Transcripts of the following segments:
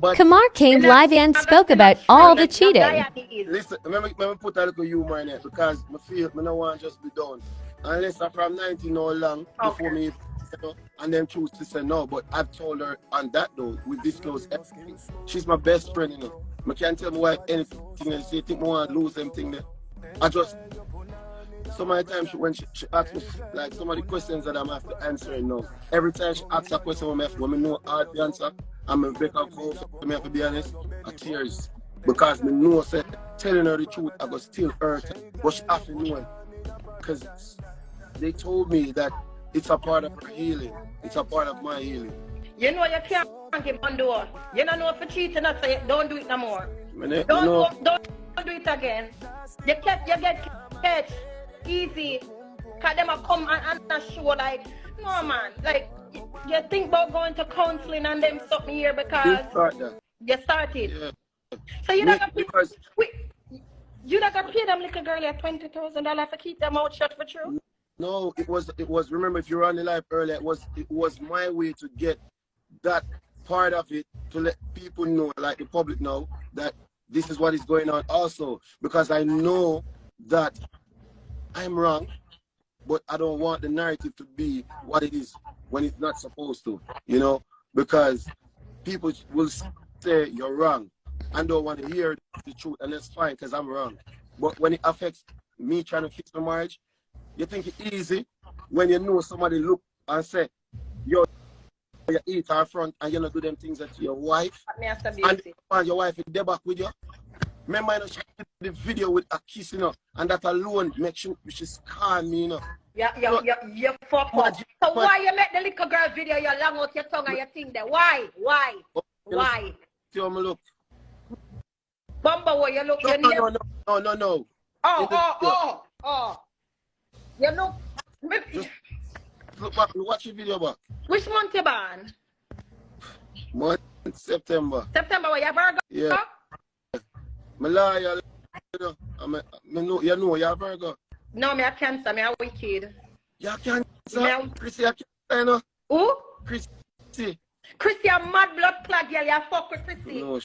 But Kamar came live and spoke about all the cheating. Listen, let me put a little humor in it because I feel I don't want to just be done. Unless I'm from 19 or long before me, you know, and then choose to say no. But I've told her on that though, we disclose everything. She's my best friend, you know. I can't tell my wife anything else. You think I want to lose them thing there. I just so many times when she asks me like some of the questions that I'm have to answer, you know. Every time she asks a question when I know hard the answer, I'm a back and forth, I have to be honest, I tears. Because I know say, telling her the truth I got still hurt. But she have to know it. Because they told me that it's a part of her healing. It's a part of my healing. You know you can't give on door. You don't know if you're cheating or say don't do it no more. Don't do it again. You get catch easy. Cause them come and show like no man. Like you think about going to counseling and them stuff here because you started. Yeah. So you don't because you not gonna pay them little girl $20,000 to keep them out shut for true? No, it was remember if you were on the live earlier, it was my way to get that part of it to let people know, like the public know, that this is what is going on also. Because I know that I'm wrong, but I don't want the narrative to be what it is when it's not supposed to, you know, because people will say you're wrong and don't want to hear the truth, and that's fine because I'm wrong. But when it affects me trying to fix my marriage, you think it's easy when you know somebody look and say, yo, you eat her front and you not do them things that to your wife, and your wife is there back with you. Remember, you know, she did the video with a kiss, you know, and that alone makes she scar me, you know. You fuck up. So why you make the little girl video, you long out your tongue and your thing there? Why? Tell me look. Bumba, what you look? No. Oh. You look. Just look back, watch the video back. Which month you born? Month September. September, what you Virgo? Yeah. Malaya, you know, you're Virgo. No, me a Cancer, me a wicked. You're Cancer? Chrissy, you're Cancer, you know? Who? Chrissy. Chrissy, a mad blood clot girl, you fuck with Chrissy. No.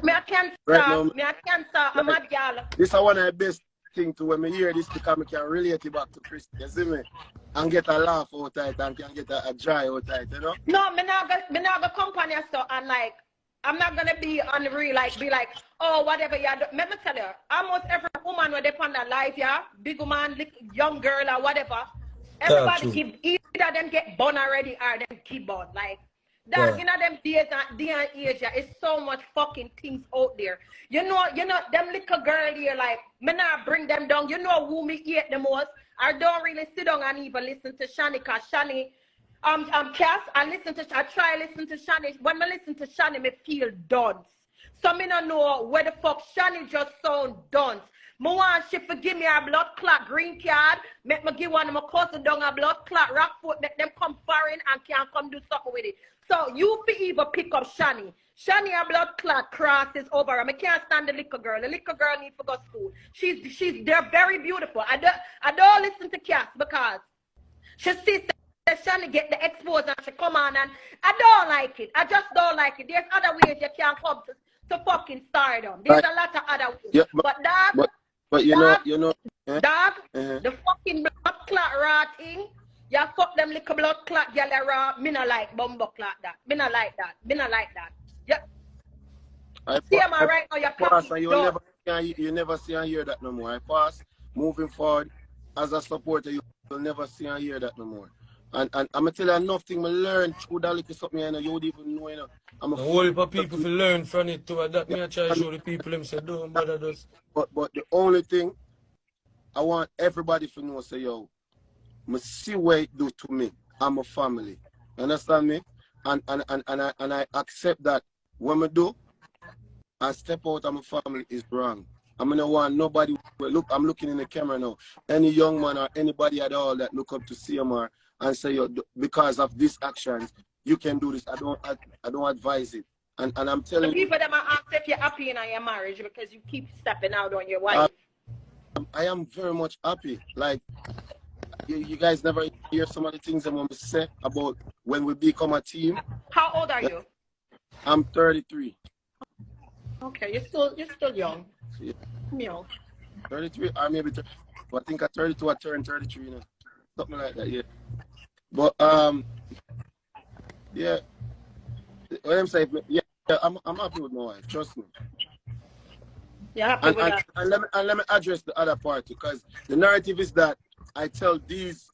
Me a Cancer, right now, me a Cancer, a mad girl. This is one of the best things to when me hear this because I can relate it back to Chrissy, you see me? And get a laugh out of it and can get a joy out of it, you know? No, me not go company stuff and like, I'm not gonna be unreal, like be like, oh, whatever you do. Let me tell you, almost every woman where they on their life, yeah, big woman, young girl or whatever, everybody keep either them get born already or them keep born. Like that, you know, them day and age, yeah, it's so much fucking things out there. You know, them little girl here, like, me not bring them down. You know who me hate the most? I don't really sit down and even listen to Shani, cause Shani. Kass, I try listen to Shani. When I listen to Shani, me feel dunce. So me don't know where the fuck Shani just sound dunce. Me want she forgive me a blood clot green card. Make me give one of my cousin down a blood clot rock foot. Make them come foreign and can't come do something with it. So you be even pick up Shani. Shani a blood clot crosses over her. I can't stand the little girl. The little girl needs to go to school. They're very beautiful. I don't listen to Kass because she sees Shani get the exposure and she come on and I don't like it. I just don't like it. There's other ways you can come to fucking stardom. There's a lot of other ways. Yeah, but you know. Dog, the fucking blood clot raw thing, you fuck them little blood clot girl raw. Me not like bumbo clot that. Me not like that. Yeah. CMR right now you're pass and you never see and hear that no more. I pass, moving forward, as a supporter, you'll never see and hear that no more. And I'm gonna tell you enough thing I learned through that little something you know, you would even know, you know. I'm a whole heap of people to learn from it too. That me I try to show the people them say don't bother us. But the only thing I want everybody to know say yo, I see what it do to me and my family. You understand me? And I accept that when I do I step out of my family is wrong. I'm gonna want nobody look, I'm looking in the camera now. Any young man or anybody at all that look up to CMR and say, yo, because of these actions, you can do this. I don't advise it. And I'm telling people that might ask if you're happy in your marriage because you keep stepping out on your wife. I am very much happy. Like you guys never hear some of the things that we say about when we become a team. How old are you? I'm 33. Okay, you're still young. Yeah. Young. 33 or maybe 30. I think at 32 I turned 33, you know. Something like that, yeah. But yeah. What I'm saying, yeah, I'm happy with my wife, trust me. You're happy with that? And let me address the other part, because the narrative is that I tell these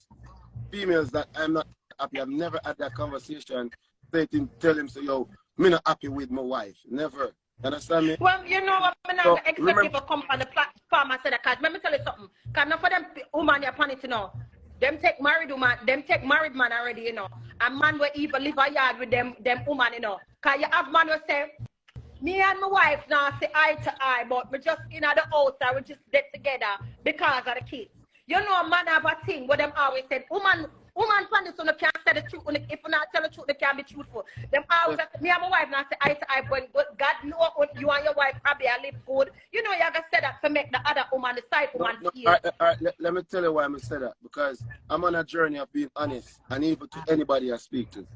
females that I'm not happy. I've never had that conversation. Tell them, so yo, me not happy with my wife. Never. Understand me? Well, you know what, I'm not So, expect you to come on the platform and say that, because let me tell you something. Because none of them woman you're planning to know. Them take married man already, you know. A man will even live a yard with them woman, you know. Because you have man will say, me and my wife now say eye to eye, but we just in the house and we just get together because of the kids. You know, a man have a thing where them always said, woman from this one can't say the truth. If you not tell the truth, they can't be truthful. Them always say, me and my wife now say eye to eye, but God know you and your wife probably live good. You know, you gotta say that to make the other woman, the side woman feel. All right, let me tell you why I'm say that. Because I'm on a journey of being honest and even to anybody I speak to.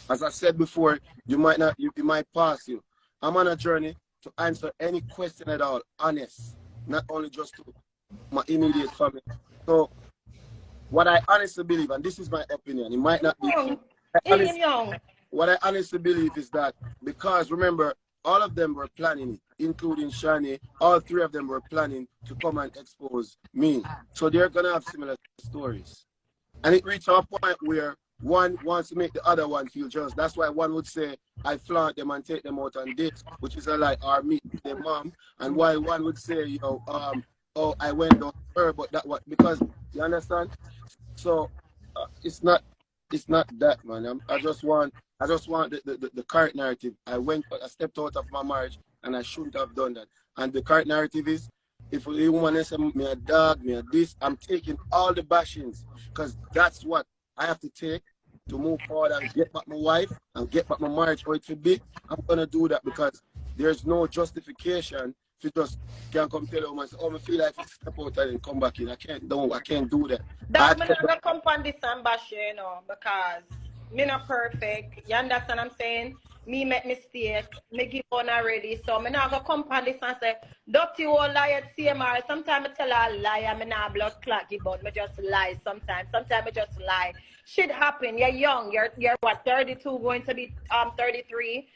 As I said before, you might pass you. I'm on a journey to answer any question at all, honest, not only just to my immediate family. So, what I honestly believe, and this is my opinion, it might not be true. What I honestly believe is that, because remember, all of them were planning it, including Shani. All three of them were planning to come and expose me. So they're gonna have similar stories, and it reached a point where one wants to make the other one feel jealous. That's why one would say, I flaunt them and take them out on dates, which is a lie, or meet their mom. And while one would say, you know, oh, I went down to her, but that what, because, you understand? So it's not that, man. I just want the current narrative. I stepped out of my marriage and I shouldn't have done that. And the current narrative is, if a woman says me a dog, me a this, I'm taking all the bashings, because that's what I have to take to move forward and get back my wife and get back my marriage or it should be. I'm gonna do that, because there's no justification if you just can't come tell a woman, oh, I feel like if step out and come back in. I can't do that. That's me not gonna come on this and bash you, you know, because me not perfect. You understand what I'm saying? Me make mistake, me give on already. So me not gonna come on this and say, dirty old lie at CMR. Sometimes I tell her a lie and me not blood clot give on. Me just lie sometimes. Sometimes I just lie. Shit happen. You're young. You're what, 32, going to be 33.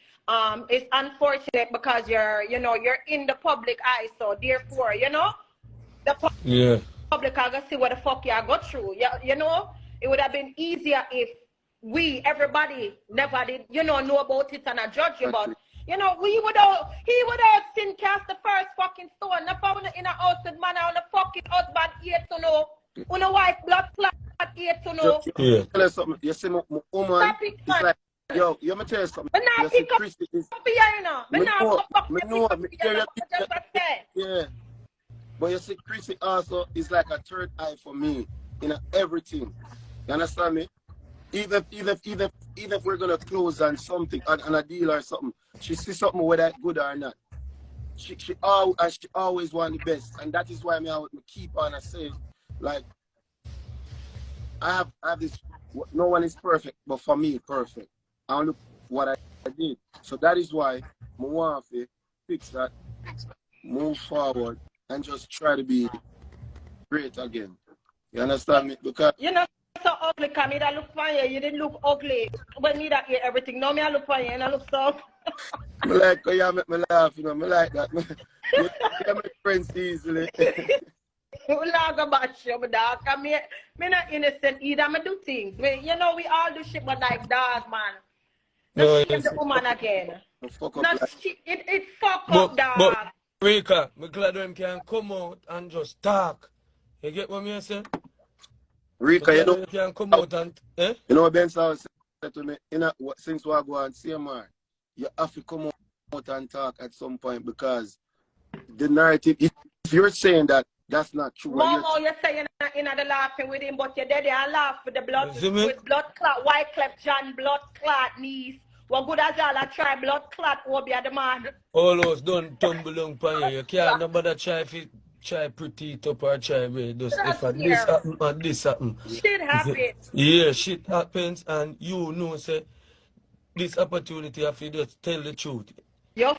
It's unfortunate because you're in the public eye. So therefore, you know, the public are gonna see what the fuck you go through. You know, it would have been easier if everybody never did, know about it and I judge you, but you know, he would have seen cast the first fucking stone. The found in a house with man on the fucking husband here to know. On a wife blood clot here to know. Yeah. Tell us something. You see my woman, it's like, yo, you me tell you something. But now pick up you know. But now yeah. But you see, Chrissy also is like a third eye for me in everything. You understand me? Even if we're gonna close on something, on a deal or something, she sees something whether it's good or not. She always want the best, and that is why me keep on saying, like, I have this. No one is perfect, but for me, perfect. I look what I did, so that is why I want to fix that, move forward, and just try to be great again. You understand me? Because you're not so ugly, Camille. I look fine. You didn't look ugly when me that hear everything. No, me I look fine and I look so. I like how you make me laugh, you know. I like that. You make friends easily. Laugh about you, but dog. Me not innocent either. I do things. You know, we all do shit, but like dog, man. No, shame the woman again. It fuck up, dog. But Rika, I'm glad them can come out and just talk. You get what me say? Rika, you know, can come out and you know what Ben said to me, since we go on CMR, you have to come out and talk at some point, because the narrative, if you're saying that that's not true. Momo, you're saying in the laughing with him, but you're dead there and laugh with the blood, with blood clot, white clef John, blood clot knees. What good as all I try blood clot will be at the man. All those don't tumble on you. You can't nobody try pretty it up or try with this. If this happen and this happen. Shit happens. Yeah, shit happens, and you know say this opportunity, I feel just tell the truth. Yo,